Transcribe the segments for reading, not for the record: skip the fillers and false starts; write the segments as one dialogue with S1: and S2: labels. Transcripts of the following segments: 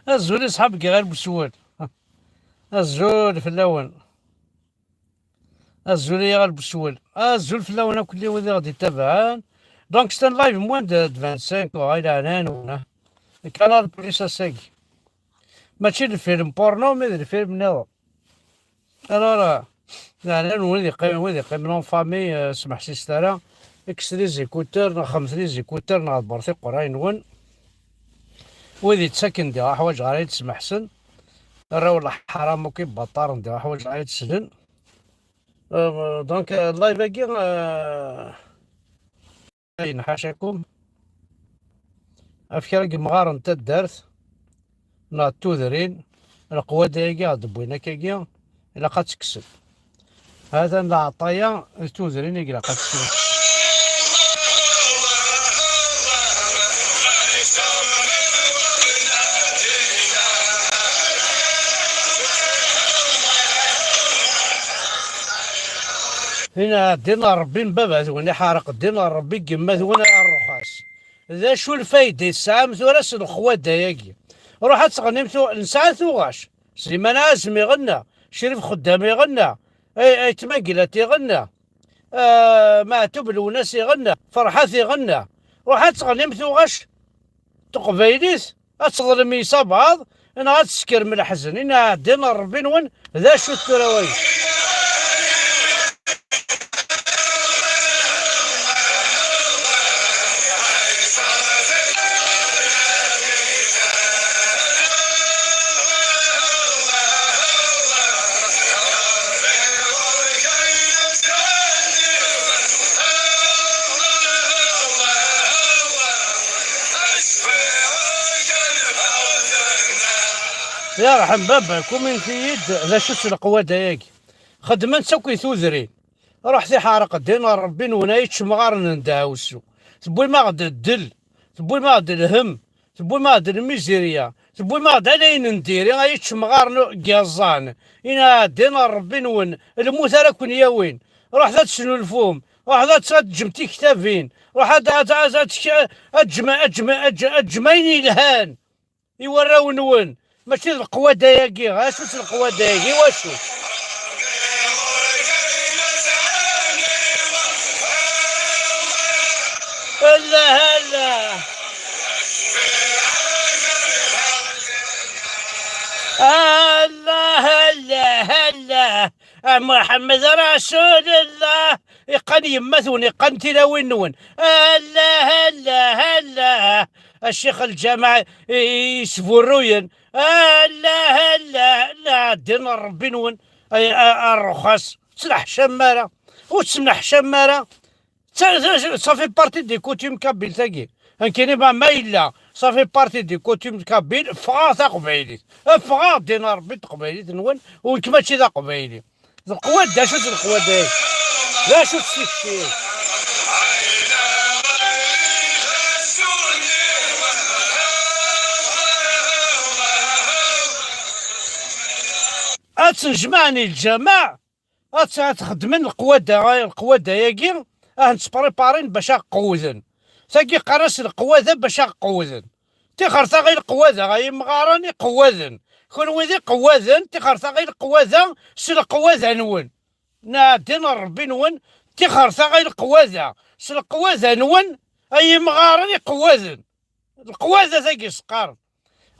S1: الزول يصحابك غير بسوال. الزول في اللون. الزول غير بسوال. الزول في اللون كل يوم غادي تابعان. دونك ستان لايف موان دو 25 وغاية عنان ونا. القناة بوليس الساقي. ماشي الفيلم بورنو مي الفيلم نظام. انا راه يعني وين يقيم نون فامي سمح سيسترا اكس زيكوتر خمس زيكوتر نعبر في قراين ون وذي تسكن دي حوايج غادي تسمح سن راهو حرام وكي بطار ندير حوايج غادي تسلن. دونك اللايف باقي كاين حاشاكم افكار مغار انت دارت نا تودرين القوة دايقا دبوينا كاكيا الا قد تكسب هذا لا عطايا تودرين الا قد تكسب. هنا دينا ربي بابا ثوني حارق دينا ربي كما ثونا الرخاص. ذا شو الفايدة الساعة ثورس الخوات داياكي روح تغني نسعى ثوغاش سليمان عازم يغنى شريف خدام يغنى اي تماقلات يغنى معتوب الوناس يغنى فرحات يغنى روح تغني ثوغاش تقبيليس تظلم يصا بعض انا غتسكر من الحزن انا دينا ربي نون ذا شو التراوي. يا رحم بابا من في يد ذا شو القوة داياكي خدمة تسوكي ثوذرين روح ثي حارق دينا ربي ونايتش مغارن نداوسو تبوي ما غد الدل تبوي ما غد الهم تبوي ما غد الميزيريا تبوي ما غد علين نديري غايتش مغارن قيازان إنا دينا ربي نون الموت راكن يا وين روح ذات شنو الفوم روح ذات تجمتي كتابين روح أجمعيني الهان يوراو نون ماشي القوة داياكي غا شو القوة داياكي واشو. هلا هلا هلا هلا هلا محمد رسول الله يقن يمثون يقن تلاوين نون هلا هلا هلا الشيخ الجامع يسفروين هلا هلا هلا دين ربي نون الرخص تسلح شمارة وتسمح شمارة صافي بارتي دي كوتيم كابيل ثاقي كاين ما إلا صافي بارتي دي كوتيم كابيل فغا ثا قبايلي فغا دينا ربي تقبايلي نون وانت ماشي ذا قبايلي القوات دا شو القوات داك لا شو تسيكشي اتنجمعني الجماع تخدمن القوات داياكي نتبريبارين باش نقوذن ثاقي قرص القواذا باش نقوذن تيخرطا غير القواذا غاي مغاراني قواذن كون ويدي قواذن تيخرطا غير القواذا سل القواذا نون نادين ربي نون تيخرطا غير القواذا سل القواذا نون اي مغاراني قواذن القواذا ثاقي سقار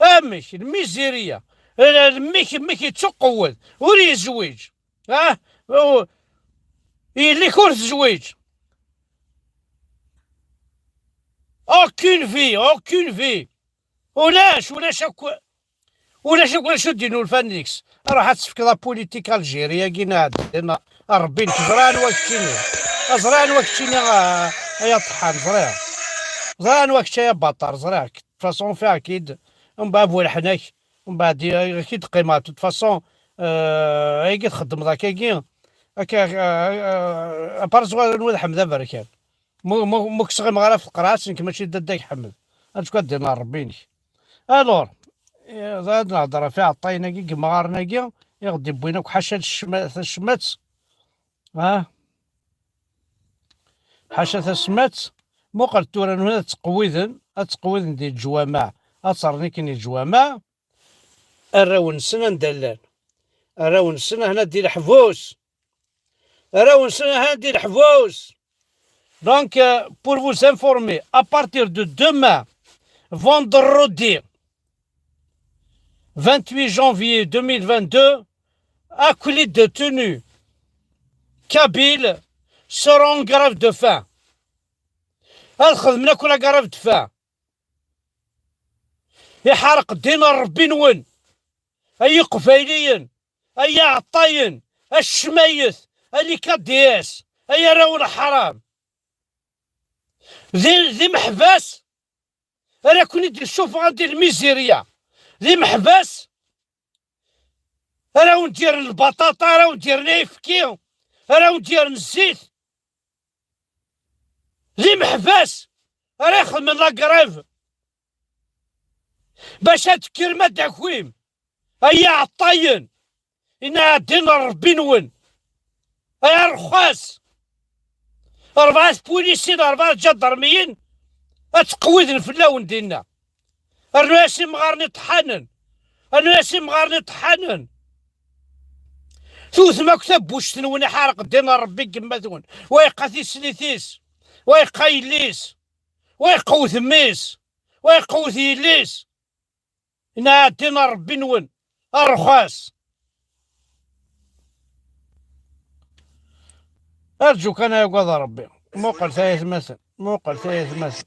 S1: امش الميزيريا ميكي تقوذ وري زويج اللي كورس زويج اوكين في ولاش دينو الفانيكس راح تفك لا بوليتيك الجيريا كينا عندنا ربي زران وقتيني يا طحان زران وقتي يا بطر زراك فاصون فيها اكيد من بعد بو الحناك من بعد اكيد قيمات فاصون هي تخدم ذاك كي هكا بارزوا الولد حمد بركان مو كسغي مغرا في القراص كيما ماشي داك حمد اش كدير ربيني الور زاد نهضر فيها عطينا كي مغارنا كي يغدي بوينك حاشا الشمات حاشا الشمات مو قلت تورا هنا تقويذن ديال الجوامع أصرني كني الجوامع الراون سنة ندلال الراون سنة هنا دير حفوس الراون سنة هنا دير حفوس. Donc, pour vous informer, à partir de demain, vendredi 28 janvier 2022, tous les détenus kabyles seront en grève de faim. الخدمنا كلها grève de faim. يحرق دين ربي نون أي قفايليين أي عطاين الشميث اللي كدياس أي راون حرام ذي محباس. أنا كنت نشوف غندير الميزيريا ذي محباس. أنا وندير البطاطا أنا وندير نايفكي أنا وندير الزيت ذي محباس. أنا ياخذ من لاكراف باش هاد الكلمة داكويم أي عطاين إنا دين ربي نون أي رخاص 4 بوليسيين 4 جدرميين أتقويذن في اللون ديالنا. الناسي مغارني طحانن الناسي مغارني طحانن ثوث ما كتب واش تنوني حارق دين ربي كما ثون ويقاثي سليثيس ويقايليس ويقوث ميس ويقوث يليس إنا دين ربي نون الرخاص. أرجوك أنا يقضى ربي موقع 3 مثل موقع 3 مثل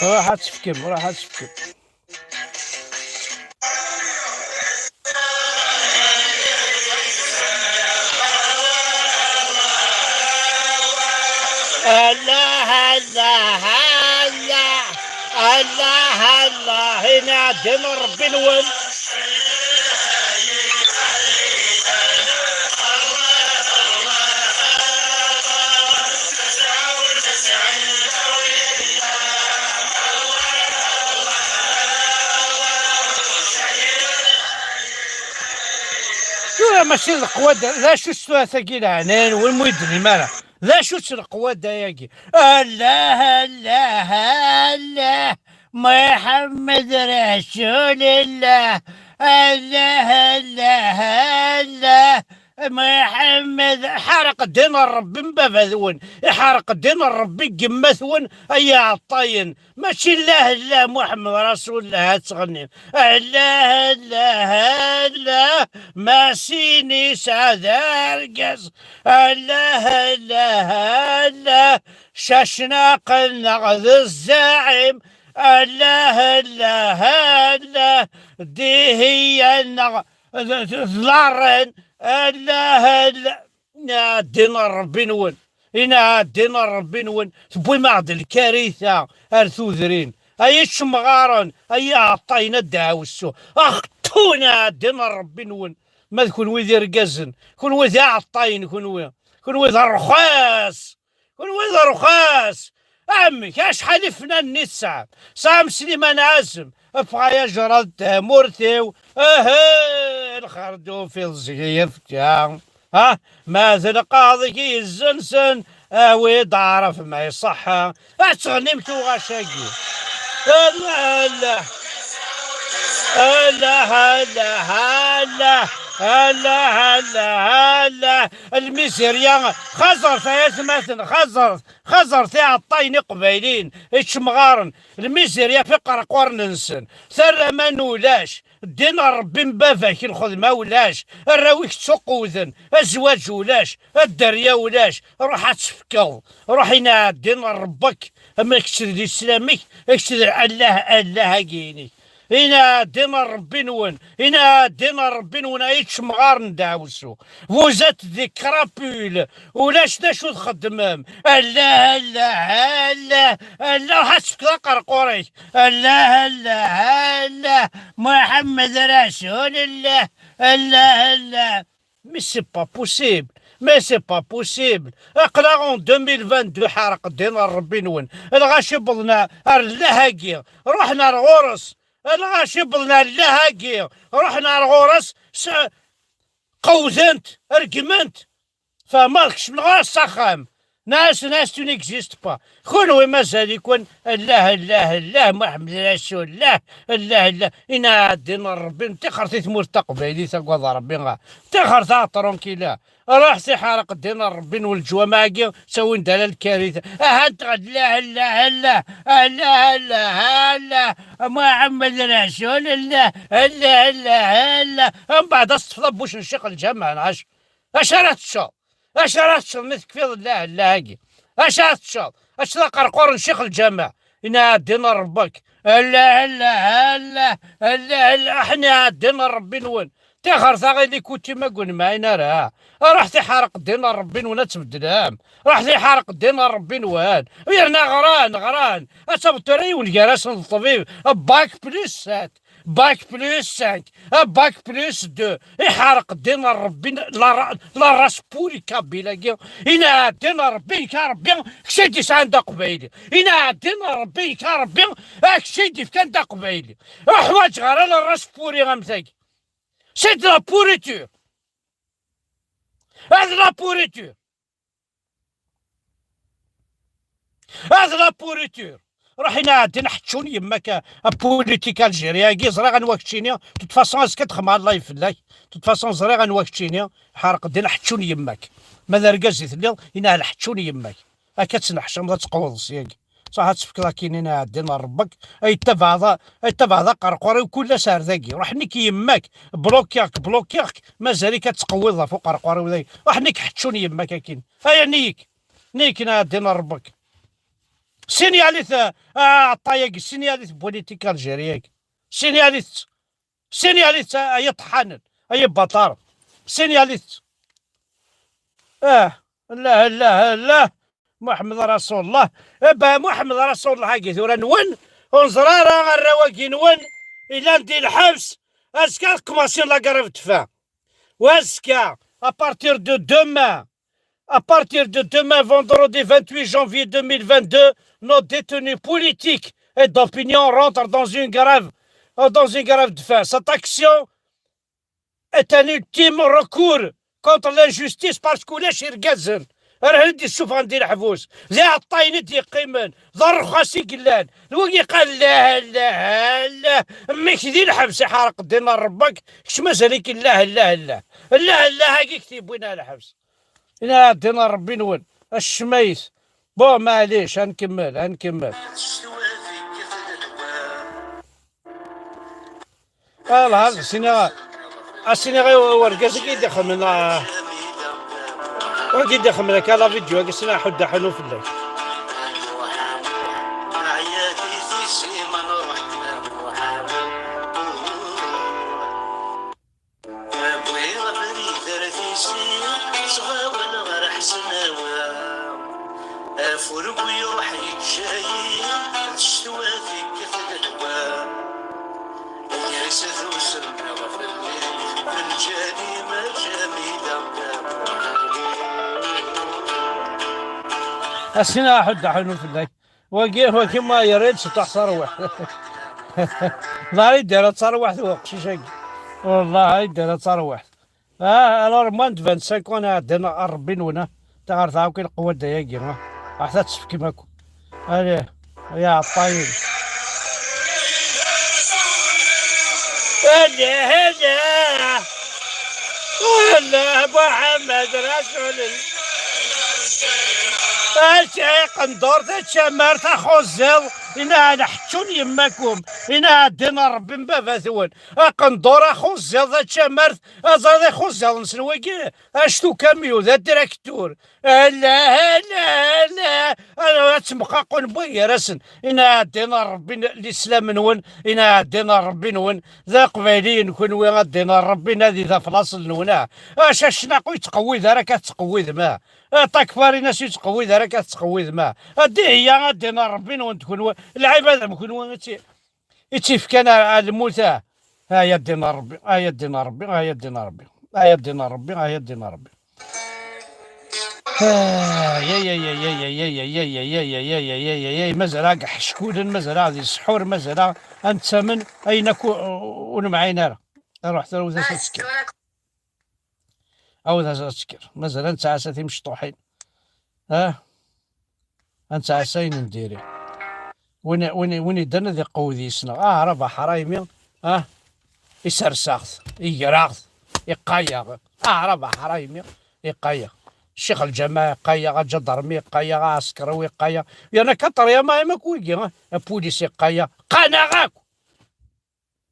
S1: راح تفكم راح تفكم. الله الله الله الله الله هنا دين ربي نون. ماشي القوة ذا شو ثقيل عنان والمدني مالا ذا شو القوة داياكي. الله الله الله محمد رسول الله الله الله الله محمد حرق دين الرب مبابذون يحرق دين الرب قمثون أي عطاين ماشي الله الله محمد رسول الله تغني الله الله الله ماسيني ساذرقز الله الله الله شاشناق النغذ الزعيم الله الله الله دي هي النغ ضلارن الله الله دين ربي نون إنا دين ربي نون تبوي معد الكارثة أرثوذرين أي شمغارن أي عطاين الدعوسو أختونا دين ربي نون ما تكون ويذي رقزن كون ويذي عطاين كون ويذي رخاص كون ويذي رخاص. عمي كاش حلفنا النساء سام سليمان عازم افغا يجرد مرثيو الخردو في الزيف تاع ماذا القاضي الزنسن ويد عرف ما يصح اتغنمتو غشاقي. الله الله الله الله الله الله الله الميسيريا خزر ثلاث مثل خزر تاع الطين قبيلين اتشمغارن الميسيريا في قرقور ننسن ثر ما نولاش دين ربي مبافاك الخدمة ولاش الراويك تسقوذن الزواج ولاش الدريا ولاش روح تفكر روح هنا دين ربك اما كتر الاسلامك كتر الله الله كيني إنا دين ربي نون إنا دين ربي نون أيتش مغار ندعوسو وزات ذي كرابول ولاش دا شو تخدمام الله الله الله الله حسك قرقوري الله الله الله محمد رسول الله الله الله مي سي با بوسيبل مي سي با بوسيبل اقرا اون 2022 حرق دين ربي نون الغاشي بضنا الهاكي رحنا الغورس الغاشي بضنا الهاكي رحنا الغورس قوزنت رقمنت فمالكش من غير السخام ناس تو نيكزيست با. خونوي مازال يكون الله الله الله محمد رسول الله الله الله إنا دين ربي انت خرتي تموت تقبيلي تقوض ربي غا تخرتا ترونكيلا راح حارق دين ربي والجوا ماكي سوين دال الكارثة هاد الله الله الله الله الله الله محمد رسول الله الله الله الله من بعد اصطفى بوش نشق الجامع نعش اشارات الشوط اشارات الشوط مثل كفيض الله الله اشارات الشوط اش قرقور نشيخ الجامع إنا دين ربك الله الله الله الله الله احنا دين ربي نون تاخر ثاغي اللي كنت ما قول معنا راه راح تحرق دين ربي نون تبدلام راح تحرق دين ربي نوان ويرنا غران اصبت ريون جالس الطبيب باك بلس سات باك بلس 5 باك بلس 2 يحرق دين ربي لا راس بوري كابيلا إنا دين ربي كربي كشيدي ساندا قبيلي إنا دين ربي كربي كشيدي كان دا قبيلي حوايج غير لا راس بوري غمثاكي سي دو لا بوريتور هذا لا بوريتور هذا لا بوريتور روحينا عاد نحتشون يماك بوليتيك الجيريا كي زرا غنواكتشينيا توت فاسون اسكا تخمع الله يفلاك توت فاسون زرا غنواكتشينيا حارق دي نحتشون يماك ماذا رقازي ثليل إنا نحتشون يماك هاكا تنحشم تقوض سياك صح تفك لكن عندنا ربك اي تبع قرقوري وكل سار ذاكي روح نيك يماك بلوكياك مازال كتقوضها فوق قرقوري وذاك روح نيك حتشون يماك كاين هيا نيك عندنا ربك سينياليث طايق سينياليث بوليتيك الجيرياك سينياليث اي طحانن اي بطار سينياليث لا لا لا محمد رسول الله محمد رسول الله هاكي ثورا نون ونزرارا الرواقي نون الى ندي الحبس اسكا كوماسي لا كارف تفا واسكا à partir de demain vendredi 28 janvier 2022 nos détenus politiques et d'opinion rentrent dans une grève de faim. Cette action est un ultime recours contre l'injustice parce que les شرقازن راه ندي الشوف غندير حفوس زي عطايني تيقيمن ضر خاسي قلان الوقي قال لا لا لا مكذي الحبس حارق دينا ربك كش مازالك لا لا لا لا لا هاكي كتيبونا الحبس إلا دينا ربي نون الشميس بو معليش هنكمل الله السيني غير ورقاس كي يدخل من وكي يدخل من كالا فيديو كي سنا حد حنو في الليل
S2: فورك ويروح يتشاي تشتوى في كثر الهواء يرسل وسلم في الليل من جريمة جميلة
S1: السنة حد حنو في الليل وكي ما يريد تحصر واحد لا يدير تصروح وقشيش والله يدير تصروح الور موند 25 عندنا 40 هنا تعرف هاكي القوة دياكي حتى تسفكي ماكو عليه يا عطاين هلا محمد رسول الله الشيخ ندور تشمر تخزل إنا نحتشون يماكم إنا دينا ربي مباباثون قندور خزل تشمر أزار خزل نسلوكي أشتو كاميو ذا تراكتور لا لا لا أنا تمقاقون بويا رسن إنا دينا ربي الإسلام نون إنا دينا ربي نون ذا قبيلي نكون وين دينا ربي نادي ذا فلاصل نونا أشاشنا قوي تقوي ذا راك تقوي ذا تكفاري ناس يتقوي راك تقوي ما هادي هي دينا ربي وانت تكون العباده مكون يتيف كان الموتى ها دينا ربي ها دينا ربي ها دينا ربي ها دينا ربي ها دينا ربي يا مزرعة حشكود مزرعة ذي السحور مزرعة أنت من أين ونمعينا رحت له ذا تسكر أو ذا تسكر مزرعة أنت عساتي مشطوحين انت عساين نديري وين يدنا ذي قودي سنا ربح حرايمي يسرساخ يقراغ يقايغ ربح حرايمي يقايغ الشيخ الجماعة يقايغ جدرمي يقايغ عسكروي يقايغ انا كطر يا ما كويكي بوليس يقايغ قناغاك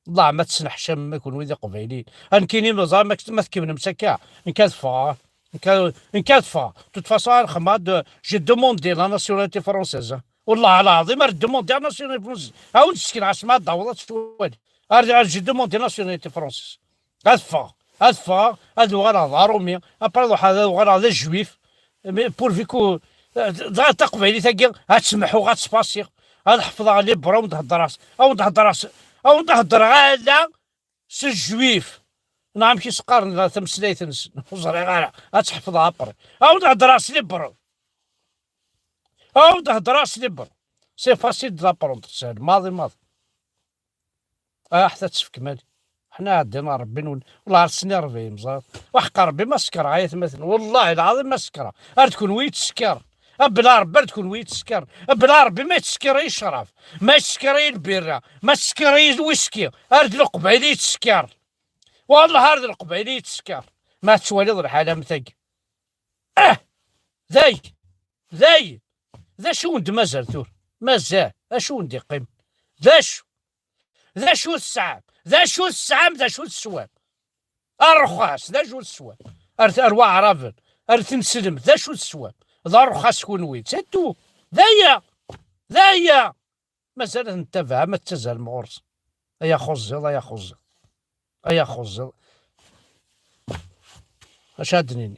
S1: الله ما تسنحش امك ونويدي قبيلي ان كاينين مزال ما تكمل مسكا ان كانت فا ان كانت فا توت فاسون خماد جي دوموندي لا ناسيوناليتي فرونسيز والله العظيم راه دوموندي لا ناسيوناليتي فرونسيز هاو نسكن عاصمة داوضات شوالي جي دوموندي ناسيوناليتي فرونسيز هاد فا هاد وغانا ضارومي ابرا هذا وغانا هذا جويف بور فيكو تا قبيلي تاكي غتسمحو غتسباسيغ غنحفظها لي برا ونتهضر او نهضر على سي الجويف نعم كي سقار تمسليت وزري غالا غتحفظها برا او نهضر سليبر او نهضر سليبر سي فاسيل دو لابروندر سهل ماضي حتى تسفك مالي حنا عندنا ربي والله عرسني ربي مزار وحق ربي ما سكر عيط مثلا والله العظيم ما سكر تكون ويت تسكر بلا ربي تكون ويت تسكر بلا ربي ما تسكري الشرف ما تسكري البيرة ما تسكري الويسكي هاد القبيلي تسكر والله هاد القبيلي تسكر ما تسوالي الحالة مثاقي ذاي ذا شو ند مازال ثور مازال اشو ندي قيم ذا شو السعام ذا شو السوام الرخاص ذا شو السوام ارواح عرافل تنسلم ذا شو السوام ذا الرخاص كون ويت سيتو ذايا مازال نتبع ما تزال مغرس يا خزل اش هادنيني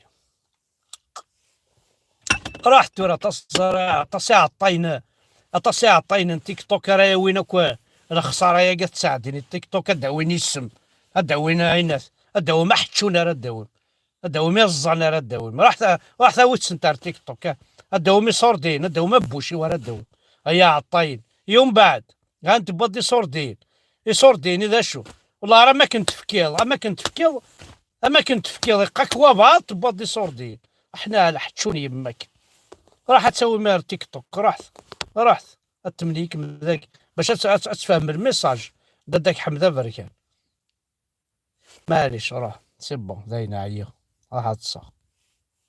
S1: رحت ورا تصيع عطين تيك توك راهي وينك الخساره يا قد تساعدني التيك توك اداويني السم اداويني عينات اداوي ما حتشونا راه اداوي مي الزنا راه اداوي رحت ويتس نتاع التيك توك اداوي مي صوردين اداوي ما بوشي ورا اداوي يا عطين يوم بعد غنتبدي صوردين اذا شو والله راه ما كنت فكيل يقاك وابا تبدي صوردين احنا حتشوني يماك راح تسوي مير تيك توك رحت التمليك من ذاك باش تفهم الميساج داك حمزه بركان معليش راه سي بون داينا عيا راح تصح